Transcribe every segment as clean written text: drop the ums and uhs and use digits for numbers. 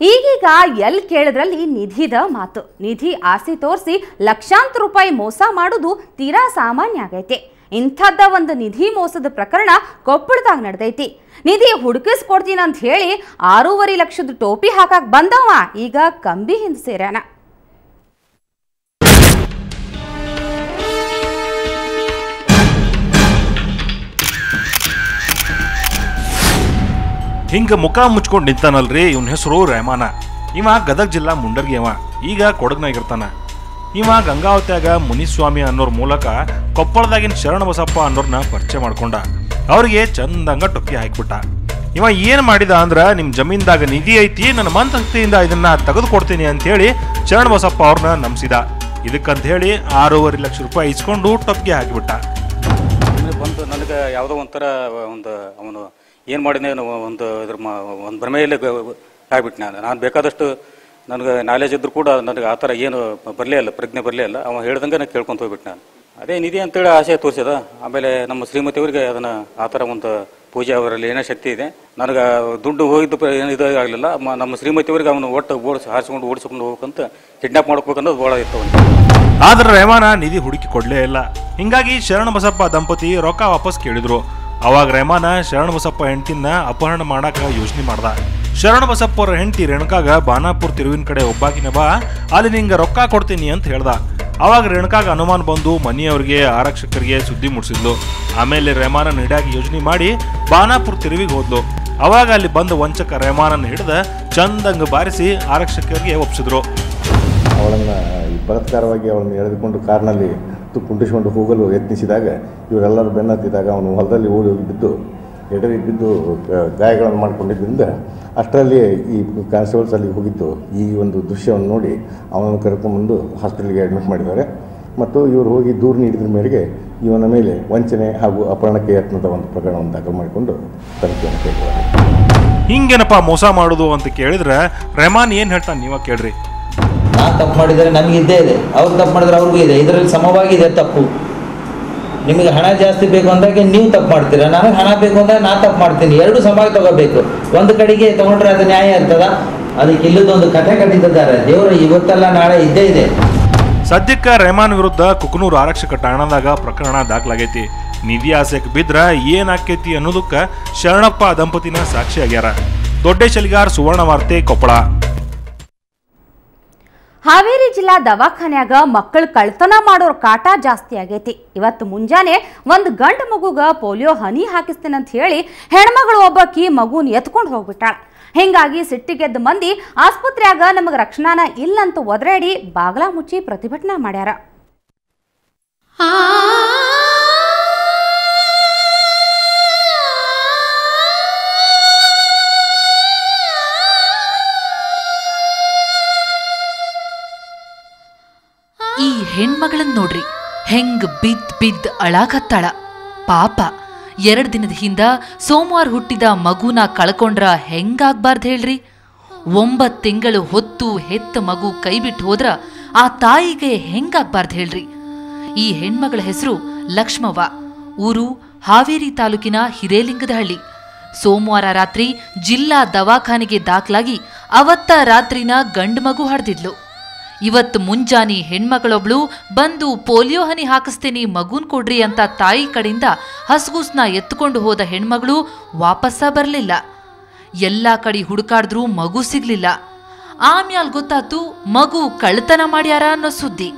ಈಗೀಗ ಎಲ್ಲಿ ಕೇಳಿದ್ರಲ್ಲಿ ನಿಧಿದ ಮಾತು. ನಿಧಿ ಆಸೆ ತೋರಿಸಿ ಲಕ್ಷಾಂತರ ರೂಪಾಯಿ ಮೋಸ ಮಾಡೋದು ತೀರಾ ಸಾಮಾನ್ಯ ಆಗೈತಿ. ಇಂಥದ್ದ ಒಂದು ನಿಧಿ ಮೋಸದ ಪ್ರಕರಣ ಕೊಪ್ಪಳದಾಗ ನಡೆದೈತಿ. ನಿಧಿ ಹುಡುಕಿಸ್ಕೊಡ್ತೀನಿ ಅಂತ ಹೇಳಿ 6.5 ಲಕ್ಷದ ಟೋಪಿ ಹಾಕಕ್ ಬಂದವ ಈಗ ಕಂಬಿ ಹಿಂದೆ ಸೇರ್ಯಾನ. ಹಿಂಗ ಮುಖ ಮುಚ್ಕೊಂಡು ನಿಂತಾನಲ್ರಿ, ಇವನ ಹೆಸರು ರೆಹಮಾನ. ಇವ ಗದಗ ಜಿಲ್ಲಾ ಮುಂಡರ್ಗಿ ಅವ, ಈಗ ಕೊಡಗ್ನಾಗಿರ್ತಾನ. ಇವ ಗಂಗಾವತ್ಯಾಗ ಮುನಿಸ್ವಾಮಿ ಅನ್ನೋರ್ ಮೂಲಕ ಕೊಪ್ಪಳದಾಗಿನ ಶರಣ ಬಸಪ್ಪ ಅನ್ನೋರ್ನ ಪರಿಚಯ ಮಾಡ್ಕೊಂಡ. ಅವ್ರಿಗೆ ಚಂದಂಗ ಟೊಕ್ಕಿ ಹಾಕ್ಬಿಟ್ಟ. ಇವ ಏನ್ ಮಾಡಿದ ಅಂದ್ರ, ನಿಮ್ ಜಮೀನ್ದಾಗ ನಿಧಿ ಐತಿ, ನನ್ನ ಮಂತಕ್ತಿಯಿಂದ ಇದನ್ನ ತೆಗೆದುಕೊಡ್ತೀನಿ ಅಂತ ಹೇಳಿ ಶರಣ ಬಸಪ್ಪ ಅವ್ರನ್ನ ನಂಬಿಸಿದ. ಇದಕ್ಕಂತ ಹೇಳಿ 6.5 ಲಕ್ಷ ರೂಪಾಯಿ ಇಸ್ಕೊಂಡು ಟೊಕ್ಕಿ ಹಾಕಿಬಿಟ್ಟ. ಬಂದು ನನಗೆ ಯಾವುದೋ ಒಂಥರ ಅವನು ಏನು ಮಾಡಿದೆ ಒಂದು ಭ್ರಮೆಯಲ್ಲಿ ಆಗ್ಬಿಟ್ಟು ನಾನು ಬೇಕಾದಷ್ಟು ನನಗೆ ನಾಲೆಜ್ ಇದ್ರೂ ಕೂಡ ನನಗೆ ಆ ಥರ ಏನು ಬರಲೇ ಇಲ್ಲ, ಪ್ರಜ್ಞೆ ಬರಲೇ ಇಲ್ಲ. ಅವ ಹೇಳ್ದಂಗೆ ನಾನು ಕೇಳ್ಕೊಂತ ಹೋಗ್ಬಿಟ್ಟು ನಾನು ಅದೇ ನಿಧಿ ಅಂತೇಳಿ ಆಸೆ ತೋರಿಸಿದ. ಆಮೇಲೆ ನಮ್ಮ ಶ್ರೀಮತಿಯವರಿಗೆ ಅದನ್ನು ಆ ಥರ ಒಂದು ಪೂಜೆ ಅವರಲ್ಲಿ ಏನೋ ಶಕ್ತಿ ಇದೆ. ನನಗೆ ದುಡ್ಡು ಹೋಗಿದ್ದು ಏನು ಇದು ಆಗಲಿಲ್ಲ. ನಮ್ಮ ಶ್ರೀಮತಿಯವರಿಗೆ ಅವನು ಹಾರಿಸ್ಕೊಂಡು ಓಡಿಸ್ಕೊಂಡು ಹೋಗ್ಬೇಕಂತ ಕಿಡ್ನಾಪ್ ಮಾಡ್ಬೇಕನ್ನೋದು ಭಾಳ ಇತ್ತು. ಆದ್ರೆ ರೆಹಮಾನ ನಿಧಿ ಹುಡುಕಿ ಕೊಡ್ಲೇ ಇಲ್ಲ. ಹಿಂಗಾಗಿ ಶರಣ ಬಸಪ್ಪ ದಂಪತಿ ರೊಕ್ಕ ವಾಪಸ್ ಕೇಳಿದ್ರು. ಅವಾಗ ರೆಹಮಾನ ಶರಣ ಬಸಪ್ಪ ಹೆಂಡತಿನ ಅಪಹರಣ ಮಾಡಾಕ ಯೋಚನೆ ಮಾಡ್ದ. ಶರಣ ಬಸಪ್ಪ ಅವರ ಹೆಂಡತಿ ರೇಣುಕಾಗ ಬಾನಾಪುರ ತಿರುವಿನ ಕಡೆ ಒಬ್ಬಾಕಿನ ಬಾ, ಅಲ್ಲಿ ನಿಂಗೆ ರೊಕ್ಕ ಕೊಡ್ತೀನಿ ಅಂತ ಹೇಳ್ದ. ಅವಾಗ ರೇಣುಕಾಗ ಅನುಮಾನ ಬಂದು ಮನೆಯವ್ರಿಗೆ ಆರಕ್ಷಕರಿಗೆ ಸುದ್ದಿ ಮುಟ್ಸಿದ್ಲು. ಆಮೇಲೆ ರೆಹಮಾನನ ಹಿಡಿಯಾಗಿ ಯೋಚನೆ ಮಾಡಿ ಬಾನಾಪುರ ತಿರುವಿಗೆ ಹೋದ್ಲು. ಅವಾಗ ಅಲ್ಲಿ ಬಂದ ವಂಚಕ ರೆಹಮಾನನ ಹಿಡಿದ ಚಂದಂಗ ಬಾರಿಸಿ ಆರಕ್ಷಕರಿಗೆ ಒಪ್ಪಿಸಿದ್ರು. ಅವಳನ್ನು ಬಲಾತ್ಕಾರವಾಗಿ ಅವಳನ್ನು ಎಳೆದುಕೊಂಡು ಕಾರ್ನಲ್ಲಿ ಕುಂಟಿಸಿಕೊಂಡು ಹೋಗಲು ಯತ್ನಿಸಿದಾಗ ಇವರೆಲ್ಲರೂ ಬೆನ್ನತ್ತಿದಾಗ ಅವನು ಹೊಲದಲ್ಲಿ ಓಡಿ ಬಿದ್ದು ಎಡವಿ ಬಿದ್ದು ಗಾಯಗಳನ್ನು ಮಾಡಿಕೊಂಡಿದ್ದರಿಂದ ಅಷ್ಟರಲ್ಲಿ ಈ ಕಾನ್ಸ್ಟೇಬಲ್ಸ್ ಅಲ್ಲಿ ಹೋಗಿದ್ದು ಈ ಒಂದು ದೃಶ್ಯವನ್ನು ನೋಡಿ ಅವನನ್ನು ಕರ್ಕೊಂಡ್ಬಂದು ಹಾಸ್ಪಿಟಲ್ಗೆ ಅಡ್ಮಿಟ್ ಮಾಡಿದ್ದಾರೆ. ಮತ್ತು ಇವರು ಹೋಗಿ ದೂರು ನೀಡಿದ್ರ ಮೇರೆಗೆ ಇವನ ಮೇಲೆ ವಂಚನೆ ಹಾಗೂ ಅಪಹರಣಕ್ಕೆ ಯತ್ನದ ಒಂದು ಪ್ರಕರಣವನ್ನು ದಾಖಲು ಮಾಡಿಕೊಂಡು ತನಿಖೆಯನ್ನು ಕೈಗೊಳ್ಳಿದ್ದಾರೆ. ಹಿಂಗೇನಪ್ಪ ಮೋಸ ಮಾಡೋದು ಅಂತ ಕೇಳಿದ್ರೆ ರೆಹಮಾನ್ ಏನು ಹೇಳ್ತಾನೆ ನೀವ ಕೇಳ್ರಿ. ನಾನು ತಪ್ಪು ಮಾಡಿದರೆ ನಮಗೆ ಇದ್ದೇ ಇದೆ, ಅವ್ರು ತಪ್ಪು ಮಾಡಿದ್ರೆ ಅವ್ರಿಗೂ ಇದೆ. ಇದರಲ್ಲಿ ಸಮವಾಗಿದೆ ತಪ್ಪು. ನಿಮಗೆ ಹಣ ಜಾಸ್ತಿ ಬೇಕು ಅಂದಾಗ ನೀವು ತಪ್ಪು ಮಾಡ್ತೀರಾ, ನನಗೆ ಹಣ ಬೇಕು ಅಂದಾಗ ನಾನು ತಪ್ಪು ಮಾಡ್ತೀನಿ. ಎರಡು ಸಮವಾಗಿ ತಗೋಬೇಕು. ಒಂದು ಕಡೆಗೆ ತಗೊಂಡ್ರೆ ಅದು ನ್ಯಾಯ ಇರ್ತದ. ಅದಕ್ಕೆ ಇಲ್ಲದೊಂದು ಕಥೆ ಕಟ್ಟಿದ್ದಾರೆ. ದೇವರು ಇವತ್ತಲ್ಲ ನಾಳೆ ಇದ್ದೇ ಇದೆ. ಸದ್ಯಕ್ಕೆ ರೆಹಮಾನ್ ವಿರುದ್ಧ ಕುಕನೂರು ಆರಕ್ಷಕ ಠಾಣಾದಾಗ ಪ್ರಕರಣ ದಾಖಲಾಗೈತಿ. ನಿಧಿ ಆಸೆಗೆ ಬಿದ್ರ ಏನಾಕೈತಿ ಅನ್ನೋದಕ್ಕೆ ಶರಣಪ್ಪ ದಂಪತಿನ ಸಾಕ್ಷಿಯಾಗ್ಯಾರ. ದೊಡ್ಡೇಶಲಿಗಾರ್, ಸುವರ್ಣ ವಾರ್ತೆ, ಕೊಪ್ಪಳ. ಹಾವೇರಿ ಜಿಲ್ಲಾ ದವಾಖಾನ್ಯಾಗ ಮಕ್ಕಳು ಕಳ್ತನ ಮಾಡೋರ್ ಕಾಟ ಜಾಸ್ತಿ ಆಗೈತಿ. ಇವತ್ತು ಮುಂಜಾನೆ ಒಂದು ಗಂಡು ಮಗುಗ ಪೋಲಿಯೋ ಹನಿ ಹಾಕಿಸ್ತೇನಂತ ಹೇಳಿ ಹೆಣ್ಮಗಳು ಒಬ್ಬಾಕಿ ಮಗುನ ಎತ್ಕೊಂಡು ಹೋಗ್ಬಿಟ್ಟಾಳ. ಹಿಂಗಾಗಿ ಸಿಟ್ಟಿಗೆದ್ದ ಮಂದಿ ಆಸ್ಪತ್ರೆಯಾಗ ನಮಗೆ ರಕ್ಷಣಾನ ಇಲ್ಲಂತ ಒದರಾಡಿ ಬಾಗ್ಲಾ ಮುಚ್ಚಿ ಪ್ರತಿಭಟನೆ ಮಾಡ್ಯಾರ. ಈ ಹೆಣ್ಮಗಳನ್ನ ನೋಡ್ರಿ, ಹೆಂಗ್ ಬಿದ್ದ್ ಅಳಾಕತ್ತಾಳ. ಪಾಪ 2 ದಿನದ ಹಿಂದ ಸೋಮವಾರ ಹುಟ್ಟಿದ ಮಗುನ ಕಳ್ಕೊಂಡ್ರ ಹೆಂಗಾಗ್ಬಾರ್ದು ಹೇಳ್ರಿ. 9 ತಿಂಗಳು ಹೊತ್ತು ಹೆತ್ತ ಮಗು ಕೈ ಬಿಟ್ಟು ಹೋದ್ರ ಆ ತಾಯಿಗೆ ಹೆಂಗಾಗ್ಬಾರ್ದು ಹೇಳ್ರಿ. ಈ ಹೆಣ್ಮಗಳ ಹೆಸರು ಲಕ್ಷ್ಮವ್ವ. ಊರು ಹಾವೇರಿ ತಾಲೂಕಿನ ಹಿರೇಲಿಂಗದಹಳ್ಳಿ. ಸೋಮವಾರ ರಾತ್ರಿ ಜಿಲ್ಲಾ ದವಾಖಾನೆಗೆ ದಾಖಲಾಗಿ ಅವತ್ತ ರಾತ್ರಿನ ಗಂಡು ಮಗು ಹಡ್ದಿದ್ಲು. ಇವತ್ತು ಮುಂಜಾನೆ ಹೆಣ್ಮಗಳೊಬ್ಳು ಬಂದು ಪೋಲಿಯೋ ಹನಿ ಹಾಕಿಸ್ತೇನೆ ಮಗುನ್ ಕೊಡ್ರಿ ಅಂತ ತಾಯಿ ಕಡೆಯಿಂದ ಹಸ್ಗೂಸ್ನ ಎತ್ತುಕೊಂಡು ಹೋದ ಹೆಣ್ಮಗಳು ವಾಪಸ್ಸ ಬರಲಿಲ್ಲ. ಎಲ್ಲಾ ಕಡೆ ಹುಡುಕಾಡಿದ್ರೂ ಮಗು ಸಿಗ್ಲಿಲ್ಲ. ಆಮ್ಯಾಲ್ ಗೊತ್ತಾತು ಮಗು ಕಳ್ಳತನ ಮಾಡ್ಯಾರ ಅನ್ನೋ ಸುದ್ದಿ.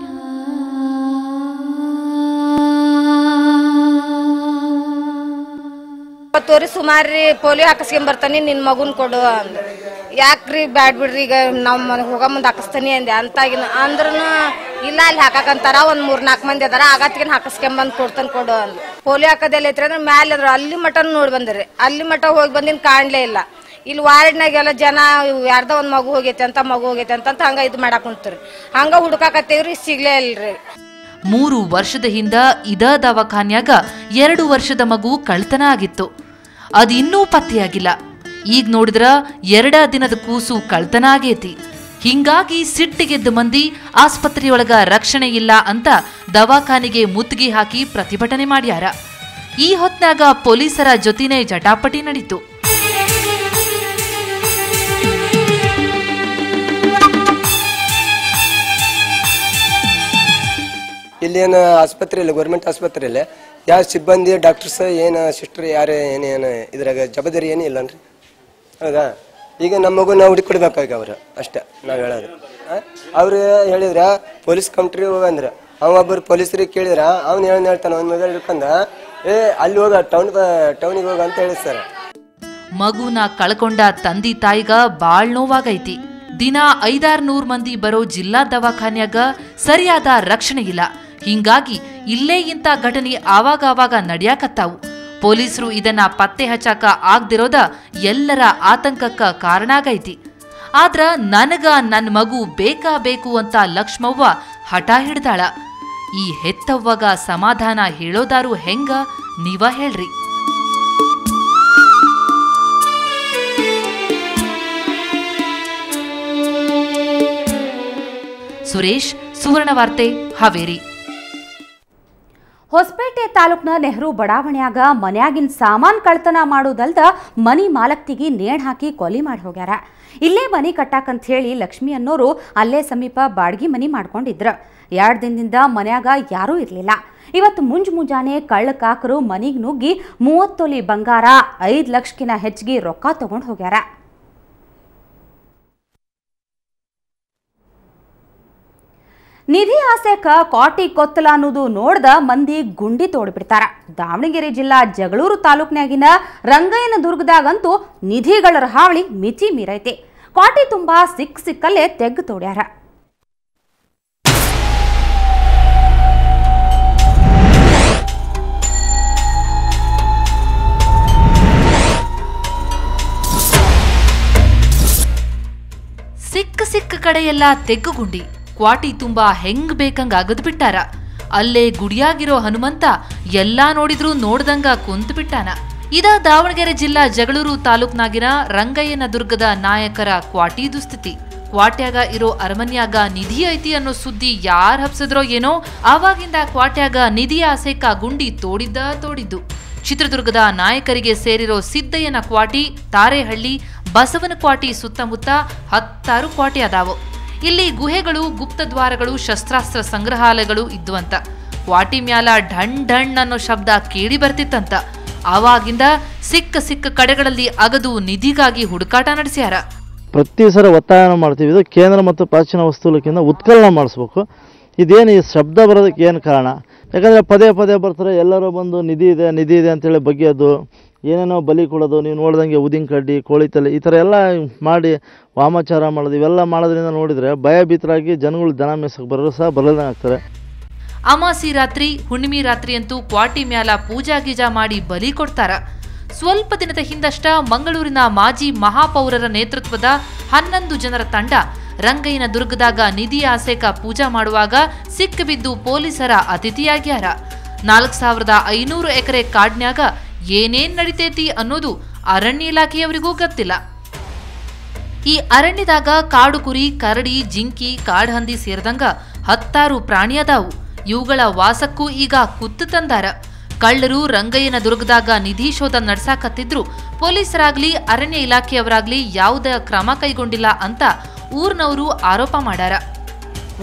ತೋರಿ ಸುಮಾರಿ ಪೋಲಿಯೋ ಹಾಕಿಸ್ಕೊಂಡ್ ಬರ್ತಾನೆ, ನಿನ್ ಮಗುನ್ ಕೊಡು ಅಂದ. ಯಾಕ್ರಿ ಬ್ಯಾಡ್ ಬಿಡ್ರಿ, ಈಗ ನಾವು ಹೋಗ ಮುಂದೆ ಹಾಕಿಸ್ತಾನೆ ಅಂದೆ. ಅಂತಾಗಿನ ಅಂದ್ರೂ ಇಲ್ಲ, ಅಲ್ಲಿ ಹಾಕಂತಾರ. ಒಂದ್ 3-4 ಮಂದಿ ಅದಾರ, ಆಗತ್ತಿಗೆ ಹಾಕಿಸ್ಕೊಂಬಂದ್ ಕೊಡ್ತಾನೆ ಕೊಡು ಅಂದ್. ಪೋಲಿಯೋ ಹಾಕೋದೆಲ್ಲ ಐತ್ರಿ ಅಂದ್ರೆ ಮ್ಯಾಲೆ ಅದ್ರ ಅಲ್ಲಿ ಮಠ ನೋಡಿ ಬಂದ್ರಿ. ಅಲ್ಲಿ ಮಠ ಹೋಗಿ ಬಂದಿನ ಕಾಣ್ಲೇ ಇಲ್ಲ. ಇಲ್ಲಿ ವಾರ್ಡ್ನಾಗೆಲ್ಲ ಜನ ಯಾರ್ದ ಒಂದ್ ಮಗು ಹೋಗೈತೆ ಅಂತ ಹಂಗ ಇದು ಮಾಡಾಕ್ ಕುಂತ್ರಿ. ಹಂಗ ಹುಡುಕಾಕತ್ತೇವ್ರಿ, ಸಿಗ್ಲೇ ಇಲ್ರಿ. 3 ವರ್ಷದ ಹಿಂದ ಇದ ದವಾಖಾನ್ಯಾಗ 2 ವರ್ಷದ ಮಗು ಕಳ್ತನ ಆಗಿತ್ತು. ಅದು ಇನ್ನೂ ಪತ್ತೆಯಾಗಿಲ್ಲ. ಈಗ ನೋಡಿದ್ರ 2 ದಿನದ ಕೂಸು ಕಳ್ತನ ಆಗೇತಿ. ಹಿಂಗಾಗಿ ಸಿಟ್ಟಿಗೆದ್ದ ಮಂದಿ ಆಸ್ಪತ್ರೆಯೊಳಗ ರಕ್ಷಣೆ ಇಲ್ಲ ಅಂತ ದವಾಖಾನೆಗೆ ಮುತ್ತಿಗೆ ಹಾಕಿ ಪ್ರತಿಭಟನೆ ಮಾಡ್ಯಾರ. ಈ ಹೊತ್ನಾಗ ಪೊಲೀಸರ ಜೊತೆನೇ ಜಟಾಪಟಿ ನಡೀತು. ಇಲ್ಲೇನು ಆಸ್ಪತ್ರೆಯಲ್ಲಿ ಗೌರ್ಮೆಂಟ್ ಆಸ್ಪತ್ರೆಯಲ್ಲಿ ಯಾವ ಸಿಬ್ಬಂದಿ ಡಾಕ್ಟರ್ಸ್ ಏನು ಸಿಸ್ಟರ್ ಯಾರು ಏನೇನು ಇದ್ರಾಗ ಜವಾಬ್ದಾರಿ ಏನೂ ಇಲ್ಲನ್ರಿ. ಹೌದಾ, ಈಗ ನಮ್ಮ ಮಗು ನಾವು ಹುಡುಕೊಡ್ಬೇಕಾಗ ಅವ್ರು ಅಷ್ಟೇ ನಾವು ಹೇಳೋದು. ಅವ್ರು ಹೇಳಿದ್ರ ಪೊಲೀಸ್ ಕಂಪ್ಟ್ರಿಗೆ ಹೋಗಂದ್ರೆ ಅವೊಬ್ಬರು ಪೊಲೀಸರಿಗೆ ಕೇಳಿದ್ರ ಅವ್ನು ಹೇಳ್ತಾನೆ ಅವ್ನ ಮಗ ಹಿಡ್ಕೊಂಡ ಅಲ್ಲಿ ಹೋಗ ಟೌನಿಗೆ ಹೋಗ ಅಂತ ಹೇಳಿ ಸರ್. ಮಗುನ ಕಳ್ಕೊಂಡ ತಂದಿ ತಾಯಿಗ ಬಾಳ್ ನೋವಾಗೈತಿ. ದಿನ 500-600 ಮಂದಿ ಬರೋ ಜಿಲ್ಲಾ ದವಾಖಾನ್ಯಾಗ ಸರಿಯಾದ ರಕ್ಷಣೆ ಇಲ್ಲ. ಹಿಂಗಾಗಿ ಇಲ್ಲೇ ಇಂಥ ಘಟನೆ ಆವಾಗ ನಡ್ಯಾಕತ್ತಾವು. ಪೊಲೀಸರು ಇದನ್ನ ಪತ್ತೆ ಹಚ್ಚಾಕ ಆಗ್ದಿರೋದ ಎಲ್ಲರ ಆತಂಕಕ್ಕ ಕಾರಣ ಆಗೈತಿ. ಆದ್ರ ನನಗ ನನ್ನ ಮಗು ಬೇಕು ಅಂತ ಲಕ್ಷ್ಮವ್ವ ಹಠ ಹಿಡ್ದಾಳ. ಈ ಹೆತ್ತವ್ವಗ ಸಮಾಧಾನ ಹೇಳೋದಾರು ಹೆಂಗ ನೀವ ಹೇಳ್ರಿ. ಸುರೇಶ್, ಸುವರ್ಣವಾರ್ತೆ, ಹಾವೇರಿ. ಹೊಸಪೇಟೆ ತಾಲೂಕಿನ ನೆಹರು ಬಡಾವಣೆಯಾಗ ಮನ್ಯಾಗಿನ ಸಾಮಾನ್ ಕಳ್ತನ ಮಾಡೋದಲ್ದ ಮನಿ ಮಾಲಕ್ತಿಗೆ ನೇಣ್ ಹಾಕಿ ಕೊಲಿ ಮಾಡಿ ಹೋಗ್ಯಾರ. ಇಲ್ಲೇ ಮನಿ ಕಟ್ಟಾಕಂತ ಹೇಳಿ ಲಕ್ಷ್ಮಿ ಅನ್ನೋರು ಅಲ್ಲೇ ಸಮೀಪ ಬಾಡ್ಗಿ ಮನಿ ಮಾಡ್ಕೊಂಡಿದ್ರ. 2 ದಿನದಿಂದ ಮನ್ಯಾಗ ಯಾರೂ ಇರಲಿಲ್ಲ. ಇವತ್ತು ಮುಂಜಾನೆ ಕಳ್ಳಕಾಕರು ಮನಿಗೆ ನುಗ್ಗಿ 30 ತೊಲಿ ಬಂಗಾರ, 5 ಲಕ್ಷಕ್ಕಿಂತ ಹೆಚ್ಚಿಗೆ ರೊಕ್ಕ ತಗೊಂಡು ಹೋಗ್ಯಾರ. ನಿಧಿ ಆಸೆಕ ಕಾಟಿ ಕೊತ್ತಲ ಅನ್ನೋದು ನೋಡ್ದ ಮಂದಿ ಗುಂಡಿ ತೋಡ್ಬಿಡ್ತಾರ. ದಾವಣಗೆರೆ ಜಿಲ್ಲಾ ಜಗಳೂರು ತಾಲೂಕಿನಾಗಿನ ರಂಗಯ್ಯನ ದುರ್ಗದಾಗಂತೂ ನಿಧಿಗಳ ಹಾವಳಿ ಮಿತಿ ಮೀರೈತೆ. ಕಾಟಿ ತುಂಬಾ ಸಿಕ್ಕಲ್ಲೇ ತೆಗ್ಗು ತೋಡ್ಯಾರ. ಸಿಕ್ಕ ಕಡೆಯೆಲ್ಲ ತೆಗ್ಗುಗುಂಡಿ, ಕ್ವಾಟಿ ತುಂಬಾ ಹೆಂಗ್ ಬೇಕಂಗ ಅಗದ್ ಬಿಟ್ಟಾರ. ಅಲ್ಲೇ ಗುಡಿಯಾಗಿರೋ ಹನುಮಂತ ಎಲ್ಲಾ ನೋಡಿದ್ರು ನೋಡ್ದಂಗ ಕುಂತ್ ಬಿಟ್ಟಾನ. ಇದ ದಾವಣಗೆರೆ ಜಿಲ್ಲಾ ಜಗಳೂರು ತಾಲೂಕ್ನಾಗಿನ ರಂಗಯ್ಯನ ದುರ್ಗದ ನಾಯಕರ ಕ್ವಾಟಿ ದುಸ್ಥಿತಿ. ಕ್ವಾಟ್ಯಾಗ ಇರೋ ಅರಮನ್ಯಾಗ ನಿಧಿ ಐತಿ ಅನ್ನೋ ಸುದ್ದಿ ಯಾರ್ ಹಬ್ಸದ್ರೋ ಏನೋ, ಆವಾಗಿಂದ ಕ್ವಾಟ್ಯಾಗ ನಿಧಿ ಆಸೆಕ ಗುಂಡಿ ತೋಡಿದ್ದು. ಚಿತ್ರದುರ್ಗದ ನಾಯಕರಿಗೆ ಸೇರಿರೋ ಸಿದ್ದಯ್ಯನ ಕ್ವಾಟಿ, ತಾರೇಹಳ್ಳಿ, ಬಸವನ ಕ್ವಾಟಿ ಸುತ್ತಮುತ್ತ 10 ಕ್ವಾಟಿ ಅದಾವು. ಇಲ್ಲಿ ಗುಹೆಗಳು, ಗುಪ್ತದ್ವಾರಗಳು, ಶಸ್ತ್ರಾಸ್ತ್ರ ಸಂಗ್ರಹಾಲಯಗಳು ಇದ್ವಂತ. ಕ್ವಾಟಿ ಮ್ಯಾಲ ಢಣ್ ಢಣ್ ಅನ್ನೋ ಶಬ್ದ ಕೇಳಿ ಬರ್ತಿತ್ತಂತ. ಆವಾಗಿಂದ ಸಿಕ್ಕ ಕಡೆಗಳಲ್ಲಿ ಅಗದು ನಿಧಿಗಾಗಿ ಹುಡುಕಾಟ ನಡೆಸ್ಯಾರ. ಪ್ರತಿ ಸಲ ಒತ್ತಾಯ ಮಾಡ್ತೀವಿ, ಇದು ಕೇಂದ್ರ ಮತ್ತು ಪ್ರಾಚೀನ ವಸ್ತು ಇಲಾಖೆಯಿಂದ ಉತ್ಖನನ ಮಾಡಿಸ್ಬೇಕು. ಇದೇನು ಈ ಶಬ್ದ ಬರೋದಕ್ಕೆ ಏನು ಕಾರಣ? ಯಾಕಂದರೆ ಪದೇ ಬರ್ತಾರೆ, ಎಲ್ಲರೂ ಬಂದು ನಿಧಿ ಇದೆ ಅಂತೇಳಿ ಬಗ್ಗೆಯೋದು, ಏನೇನೋ ಬಲಿ ಕೊಡೋದು, ನೀವು ನೋಡ್ದಂಗೆ ಉದಿನ ಕಡ್ಡಿ, ಕೋಳಿ ತಲೆ, ಈ ಥರ ಎಲ್ಲ ಮಾಡಿ ವಾಮಾಚಾರ ಮಾಡೋದು. ಇವೆಲ್ಲ ಮಾಡೋದ್ರಿಂದ ನೋಡಿದರೆ ಭಯಭೀತರಾಗಿ ಜನಗಳು ದನ ಮೇಸಕ್ಕೆ ಬರೋರು ಸಹ ಬರಲ್ದಂಗೆ ಆಗ್ತಾರೆ. ಅಮಾಸಿ ರಾತ್ರಿ, ಹುಣ್ಣಿಮೆ ರಾತ್ರಿ ಅಂತೂ ಕ್ವಾಟಿ ಮ್ಯಾಲ ಪೂಜಾ ಗೀಜಾ ಮಾಡಿ ಬಲಿ ಕೊಡ್ತಾರ. ಸ್ವಲ್ಪ ದಿನದ ಹಿಂದಷ್ಟ ಮಂಗಳೂರಿನ ಮಾಜಿ ಮಹಾಪೌರರ ನೇತೃತ್ವದ 11 ಜನರ ತಂಡ ರಂಗಯ್ಯನ ದುರ್ಗದಾಗ ನಿಧಿ ಆಸೆಕ ಪೂಜಾ ಮಾಡುವಾಗ ಸಿಕ್ಕಿಬಿದ್ದು ಪೊಲೀಸರ ಅತಿಥಿಯಾಗ್ಯಾರ. 4500 ಎಕರೆ ಕಾಡ್ನ್ಯಾಗ ಏನೇನ್ ನಡಿತೇತಿ ಅನ್ನೋದು ಅರಣ್ಯ ಇಲಾಖೆಯವರಿಗೂ ಗೊತ್ತಿಲ್ಲ. ಈ ಅರಣ್ಯದಾಗ ಕಾಡು ಕುರಿ, ಕರಡಿ, ಜಿಂಕಿ, ಕಾಡ್ಹಂದಿ ಸೇರಿದಂಗ 10 ಪ್ರಾಣಿ ಅದಾವು. ಇವುಗಳ ವಾಸಕ್ಕೂ ಈಗ ಕುತ್ತು ತಂದಾರ. ಕಳ್ಳರು ರಂಗಯ್ಯನ ದುರ್ಗದಾಗ ನಿಧಿ ಶೋಧ ನಡ್ಸಾಕತ್ತಿದ್ರು ಪೊಲೀಸರಾಗ್ಲಿ ಅರಣ್ಯ ಇಲಾಖೆಯವರಾಗ್ಲಿ ಯಾವುದೇ ಕ್ರಮ ಕೈಗೊಂಡಿಲ್ಲ ಅಂತ ಊರ್ನವರು ಆರೋಪ ಮಾಡ್ಯಾರ.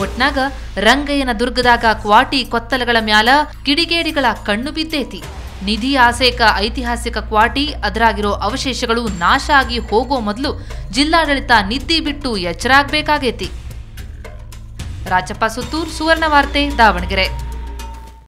ಒಟ್ನಾಗ ರಂಗಯ್ಯನ ದುರ್ಗದಾಗ ಕ್ವಾಟಿ ಕೊತ್ತಲಗಳ ಮ್ಯಾಲ ಕಿಡಿಗೇಡಿಗಳ ಕಣ್ಣು ಬಿದ್ದೇತಿ. ನಿಧಿ ಆಸೆಕ ಐತಿಹಾಸಿಕ ಕ್ವಾಟಿ, ಅದರಾಗಿರೋ ಅವಶೇಷಗಳು ನಾಶ ಆಗಿ ಹೋಗೋ ಮೊದಲು ಜಿಲ್ಲಾಡಳಿತ ನಿದ್ದಿ ಬಿಟ್ಟು ಎಚ್ಚರಾಗಬೇಕಾಗೈತಿ. ರಾಜಪ್ಪ ಸುತ್ತೂರ್, ಸುವರ್ಣವಾರ್ತೆ, ದಾವಣಗೆರೆ.